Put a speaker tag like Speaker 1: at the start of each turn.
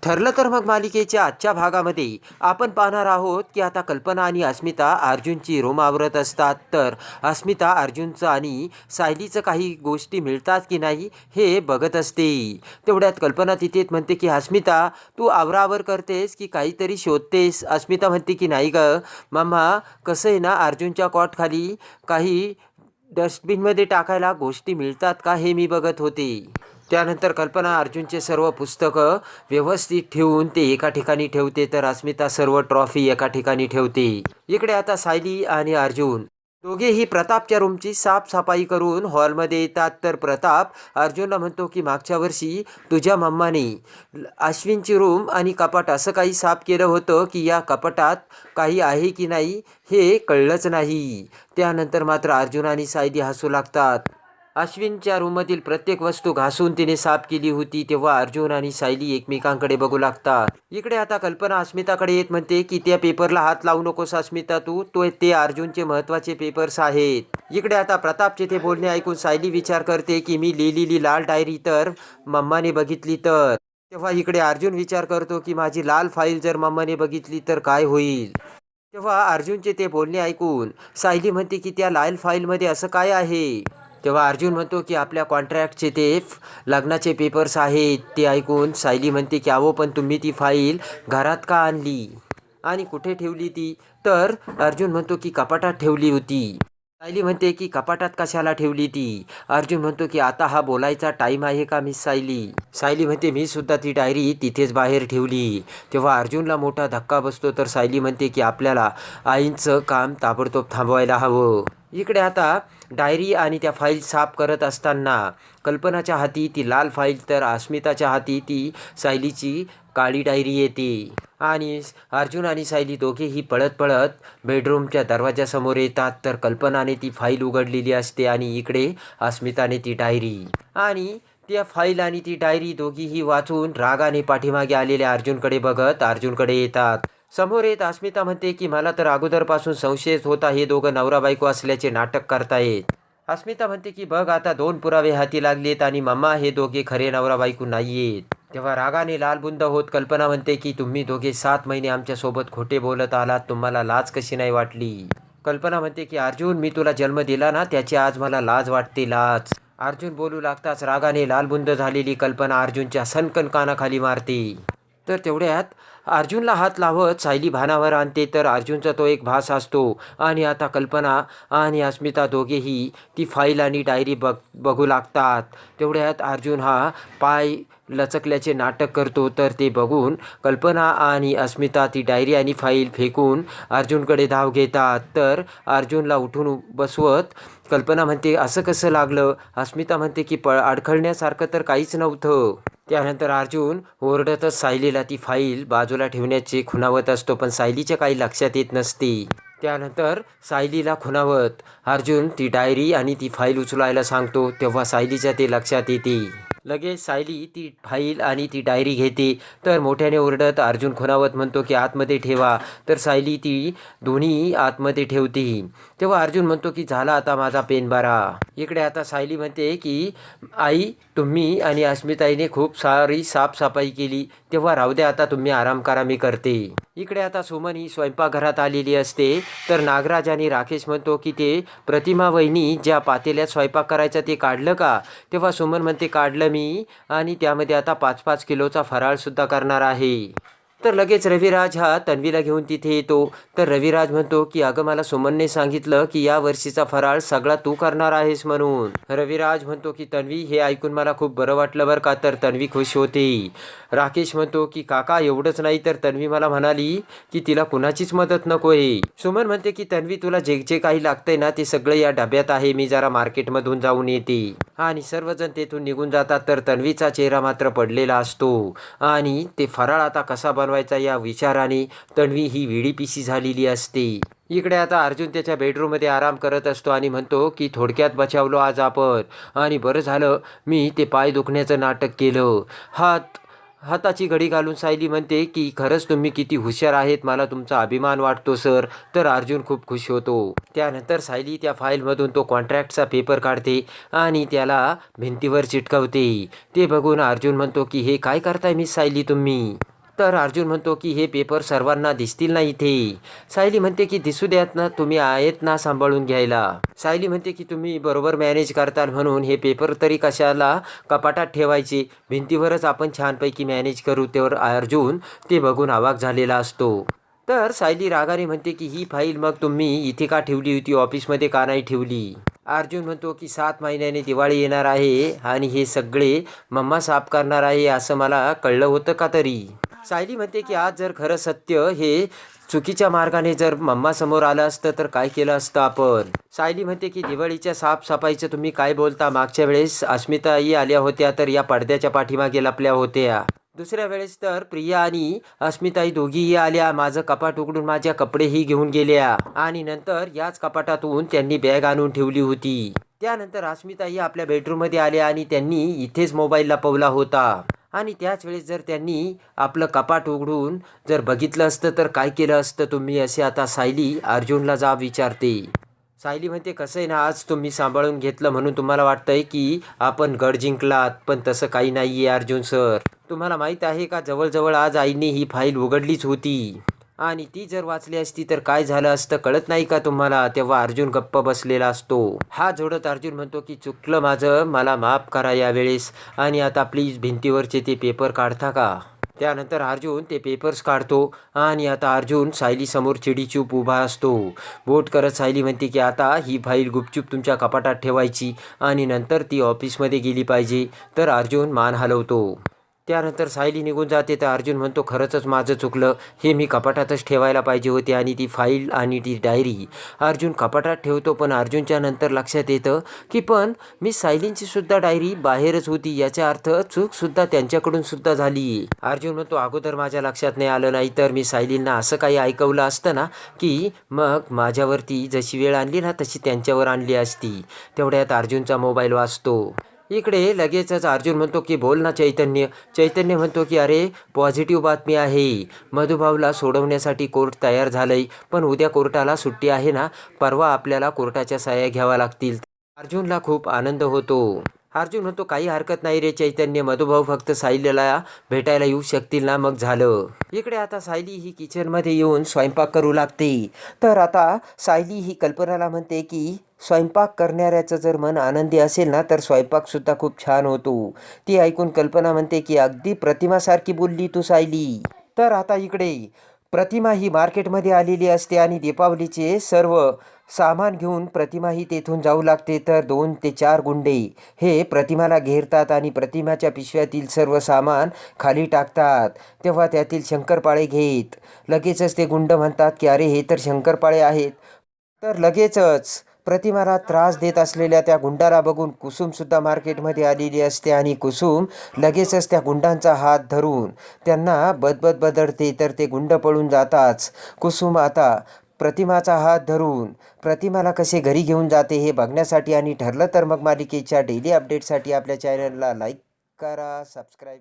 Speaker 1: ठरलं तर मग मालिकेच्या आजच्या भागामध्ये आपण पाहणार आहोत की आता कल्पना आणि अस्मिता अर्जुनची रूम आवरत असतात. तर अस्मिता अर्जुनचं आणि सायलीचं काही गोष्टी मिळतात की नाही हे बघत असते. तेवढ्यात कल्पना तिथेच म्हणते की अस्मिता, तू आवरावर करतेस की काहीतरी शोधतेस? अस्मिता म्हणते की नाही ग मम्मा, कसं आहे ना, अर्जुनच्या कॉटखाली काही डस्टबिनमध्ये टाकायला गोष्टी मिळतात का हे मी बघत होते. त्यानंतर कल्पना अर्जुनचे सर्व पुस्तकं व्यवस्थित ठेवून ते एका ठिकाणी ठेवते, तर अस्मिता सर्व ट्रॉफी एका ठिकाणी ठेवते. इकडे आता सायली आणि अर्जुन दोघेही प्रतापच्या रूमची साफसफाई करून हॉलमध्ये येतात. तर प्रताप अर्जुनला म्हणतो की मागच्या वर्षी तुझ्या मम्माने अश्विनची रूम आणि कपाट असं काही साफ केलं होतं की या कपाटात काही आहे की नाही हे कळलंच नाही. त्यानंतर मात्र अर्जुन आणि सायली हसू लागतात. अश्विनच्या रूममधील प्रत्येक वस्तू घासून तिने साफ केली होती. तेव्हा अर्जुन आणि सायली एकमेकांकडे बघू लागतात. इकडे आता कल्पना अस्मिताकडे येत म्हणते की त्या पेपरला हात लावू नकोस अस्मिता, ते अर्जुनचे महत्त्वाचे पेपर्स आहेत. इकडे आता प्रतापचे ते बोलणे ऐकून सायली विचार करते की मी लिहिलेली लाल डायरी तर मम्माने बघितली तर. तेव्हा इकडे अर्जुन विचार करतो की माझी लाल फाईल जर मम्माने बघितली तर काय होईल. तेव्हा अर्जुनचे ते बोलणे ऐकून सायली म्हणते की त्या लाल फाईलमध्ये असं काय आहे. तेव्हा अर्जुन म्हणतो की आपल्या कॉन्ट्रॅक्टचे ते लग्नाचे पेपर्स आहेत. ते ऐकून सायली म्हणते की अहो, पण तुम्ही ती फाईल घरात का आणली आणि कुठे ठेवली ती? तर अर्जुन म्हणतो की कपाटात ठेवली होती. सायली म्हणते की कपाटात कशाला ठेवली ती? अर्जुन म्हणतो की आता हा बोलायचा टाईम आहे का मिस सायली? सायली म्हणते मी सुद्धा ती डायरी तिथेच बाहेर ठेवली. तेव्हा अर्जुनला मोठा धक्का बसतो. तर सायली म्हणते की आपल्याला आईंचं काम ताबडतोब थांबवायला हवं. इकडे आता डायरी आणि त्या फाईल साफ करत असताना कल्पनाच्या हाती ती लाल फाईल तर अस्मिताच्या हाती ती सायलीची काळी डायरी येते. आणि अर्जुन आणि सायली दोघेही पळत पळत बेडरूमच्या दरवाजासमोर येतात. तर कल्पनाने ती फाईल उघडलेली असते आणि इकडे अस्मिताने ती डायरी, आणि त्या फाईल आणि ती डायरी दोघीही वाचून रागाने पाठीमागे आलेल्या अर्जुनकडे बघत अर्जुनकडे येतात. समोर येत अस्मिता म्हणते की मला तर अगोदरपासून संशयच होता, हे दोघं नवरा बायको असल्याचे नाटक करतायत. अस्मिता म्हणते की बघ आता 2 पुरावे हाती लागलेत आणि मम्मा, हे दोघे खरे नवरा बायको नाहीयेत. तेव्हा रागाने लालबुंद होत कल्पना म्हणते की तुम्ही दोघे 7 महिने आमच्यासोबत खोटे बोलत आलात, तुम्हाला लाज कशी नाही वाटली? कल्पना म्हणते की अर्जुन, मी तुला जन्म दिला ना, त्याची आज मला लाज वाटते, लाज. अर्जुन बोलू लागताच रागाने लालबुंद झालेली कल्पना अर्जुनच्या सनकन कानाखाली मारते. तर तेवढ्यात अर्जुनला हात लावत सायली भानावर आणते. तर अर्जुनचा तो एक भास असतो आणि आता कल्पना आणि अस्मिता दोघेही ती फाईल आणि डायरी बघू लागतात. तेवढ्यात अर्जुन हा पाय लचकल्याचे नाटक करतो. तर ते बघून कल्पना आणि अस्मिता ती डायरी आणि फाईल फेकून अर्जुनकडे धाव घेतात. तर अर्जुनला उठून बसवत कल्पना म्हणते असं कसं लागलं? अस्मिता म्हणते की अडखळण्यासारखं तर काहीच नव्हतं. त्यानंतर अर्जुन ओरडतच सायलीला ती फाईल बाजूला ठेवण्याचे खुणावत असतो, पण सायलीच्या काही लक्षात येत नसते. त्यानंतर सायलीला खुणावत अर्जुन ती डायरी आणि ती फाईल उचलायला सांगतो. तेव्हा सायलीच्या ते लक्षात येते. लगेच सायली ती फाईल आणि ती डायरी घेते. तर मोठ्याने ओरडत अर्जुन खुणावत म्हणतो की आतमध्ये ठेवा. तर सायली ती दोन्ही आतमध्ये ठेवते. तेव्हा अर्जुन म्हणतो की झाला आता माझा पेन बरा. इकडे आता सायली म्हणते की आई, तुम्ही आणि अस्मिताईने खूप सारी साफसफाई केली, तेव्हा राहू द्या, आता तुम्ही आराम करा, मी करते. इकडे आता सुमन ही स्वयंपाकघरात आलेली असते. तर नागराज आणि राकेश म्हणतो की ते प्रतिमा वहिनी ज्या पातेल्यात स्वयंपाक करायचा ते काढलं का? तेव्हा सुमन म्हणते काढलं मी, आणि त्यामध्ये आता 5-5 किलोचा फराळसुद्धा करणार आहे. तर लगेच रविराज हा तन्वीला घेऊन तिथे येतो. तर रविराज म्हणतो की अगं, मला सुमनने सांगितलं की या वर्षीचा फराळ सगळा तू करणार आहेस म्हणून. रविराज म्हणतो की तन्वी, हे ऐकून मला खूप बरं वाटलं बरं का. तर तन्वी खुश होते. राकेश म्हणतो की काका, एवढंच नाही तर तन्वी मला म्हणाली की तिला कुणाचीच मदत नको आहे. सुमन म्हणते की तन्वी, तुला जे जे काही लागतंय ना ते सगळं या डब्यात आहे, मी जरा मार्केटमधून जाऊन येते. आणि सर्वजण तेथून निघून जातात. तर तन्वीचा चेहरा मात्र पडलेला असतो आणि ते फराळ आता कसा बनवायचा या विचाराने तन्वी ही वेडीपिशी झालेली असते. इकडे आता अर्जुन त्याच्या बेडरूममध्ये आराम करत असतो आणि म्हणतो की थोडक्यात बचावलो आज आपण, आणि बरं झालं मी ते पाय दुखण्याचं नाटक केलं. हाताची घडी घालून सायली म्हणते की खरंच तुम्ही किती हुशार आहेत, मला तुमचा अभिमान वाटतो सर. तर अर्जुन खूप खुश होतो. त्यानंतर सायली त्या फाईलमधून तो कॉन्ट्रॅक्टचा पेपर काढते आणि त्याला भिंतीवर चिटकवते. ते बघून अर्जुन म्हणतो की हे काय करताय मिस सायली तुम्ही? तर अर्जुन म्हणतो की हे पेपर सर्वांना दिसतील ना इथे. सायली म्हणते की दिसू द्यात ना, तुम्ही आहेत ना सांभाळून घ्यायला. सायली म्हणते की तुम्ही बरोबर मॅनेज करताल म्हणून हे पेपर तरी कशाला कपाटात ठेवायचे, भिंतीवरच आपण छानपैकी मॅनेज करू. त्यावर अर्जुन ते बघून अवाक झालेला असतो. तर सायली रागाने म्हणते की ही फाईल मग तुम्ही इथे का ठेवली होती, ऑफिसमध्ये का नाही ठेवली. अर्जुन म्हणतो की 7 महिन्याने दिवाळी येणार आहे आणि हे सगळे मम्मा साफ करणार आहे असं मला कळलं होतं का तरी. सायली म्हणते की आज जर खरं सत्य हे चुकीच्या मार्गाने जर मम्मा समोर आलं असतं तर काय केलं असतं आपण. सायली म्हणते की दिवाळीच्या साफसफाईचं तुम्ही काय बोलता, मागच्या वेळेस अस्मिताही आल्या होत्या तर या पडद्याच्या पाठीमागे लपल्या होत्या. दुसऱ्या वेळेस तर प्रिया आणि अस्मिताई दोघीही आल्या, माझं कपाट उघडून माझ्या कपडेही घेऊन गेल्या आणि नंतर याच कपाटातून त्यांनी बॅग आणून ठेवली होती. त्यानंतर अस्मिताई आपल्या बेडरूममध्ये आल्या आणि त्यांनी इथेच मोबाईल लपवला होता आणि त्याच वेळेस जर त्यांनी आपलं कपाट उघडून जर बघितलं असतं तर काय केलं असतं तुम्ही, असे आता सायली अर्जुनला जाब विचारते. सायली म्हणते कसं आहे ना, आज तुम्ही सांभाळून घेतलं म्हणून तुम्हाला वाटतंय की आपण गड जिंकलात, पण तसं काही नाही आहे अर्जुन सर. तुम्हाला माहीत आहे का, जवळजवळ आज आईने ही फाईल उघडलीच होती आणि ती जर वाचली असती तर काय झालं असतं कळत नाही का तुम्हाला. तेव्हा अर्जुन गप्प बसलेला असतो. हा जोडत अर्जुन म्हणतो की चुकलं माझं, मला माफ करा यावेळेस आणि आता प्लीज भिंतीवरचे ते पेपर काढता का. त्यानंतर अर्जुन ते पेपर्स काढतो आणि आता अर्जुन सायलीसमोर चिडीचूप उभा असतो. बोट करत सायली म्हणते की आता ही फाईल गुपचूप तुमच्या कपाटात ठेवायची आणि नंतर ती ऑफिसमध्ये गेली पाहिजे. तर अर्जुन मान हलवतो. त्यानंतर सायली निघून जाते तर अर्जुन म्हणतो खरंच माझं चुकलं, हे मी कपाटातच ठेवायला पाहिजे होते आणि ती फाईल आणि ती डायरी अर्जुन कपाटात ठेवतो. पण अर्जुनच्या नंतर लक्षात येतं की पण मी सायलींची सुद्धा डायरी बाहेरच होती, याचा अर्थ चूकसुद्धा त्यांच्याकडून सुद्धा झाली. अर्जुन म्हणतो अगोदर माझ्या लक्षात नाही आलं, नाही तर मी सायलींना असं काही ऐकवलं असतं ना की मग माझ्यावरती जशी वेळ आणली ना तशी त्यांच्यावर आणली असती. तेवढ्यात अर्जुनचा मोबाईल वाजतो. इकडे लगेचच अर्जुन म्हणतो की बोल ना चैतन्य. चैतन्य म्हणतो की अरे पॉझिटिव्ह बातमी आहे, मधुभाऊला सोडवण्यासाठी कोर्ट तयार झालंय, पण उद्या कोर्टाला सुट्टी आहे ना, परवा आपल्याला कोर्टाच्या सह्या घ्याव्या लागतील. अर्जुनला खूप आनंद होतो. अर्जुन म्हणतो काही हरकत नाही रे चैतन्य, मधुभाऊ फक्त सायलीला भेटायला येऊ शकतील ना, मग झालं. इकडे आता सायली ही किचनमध्ये येऊन स्वयंपाक करू लागते. तर आता सायली ही कल्पनाला म्हणते की स्वयंपाक करणाऱ्याचं जर मन आनंदी असेल ना तर स्वयंपाकसुद्धा खूप छान होतो. ती ऐकून कल्पना म्हणते की अगदी प्रतिमासारखी बोलली तू सायली. तर आता इकडे प्रतिमा ही मार्केटमध्ये आलेली असते आणि दीपावलीचे सर्व सामान घेऊन प्रतिमा ही तेथून जाऊ लागते. तर 2 ते 4 गुंडे हे प्रतिमाला घेरतात आणि प्रतिमाच्या पिशव्यातील सर्व सामान खाली टाकतात. तेव्हा त्यातील शंकरपाळे घेत लगेचच ते गुंड म्हणतात की अरे हे तर शंकरपाळे आहेत. तर लगेचच प्रतिमाला त्रास देत असलेल्या त्या गुंडाला बघून कुसुमसुद्धा मार्केटमध्ये आलेली असते आणि कुसुम लगेचच त्या गुंडांचा हात धरून त्यांना बदबद बदलते. तर ते गुंड पळून जाताच कुसुम आता प्रतिमाचा हात धरून प्रतिमाला कसे घरी घेऊन जाते हे बघण्यासाठी आणि ठरलं तर मग मालिकेच्या डेली अपडेटसाठी आपल्या चॅनलला लाईक करा, सबस्क्राईब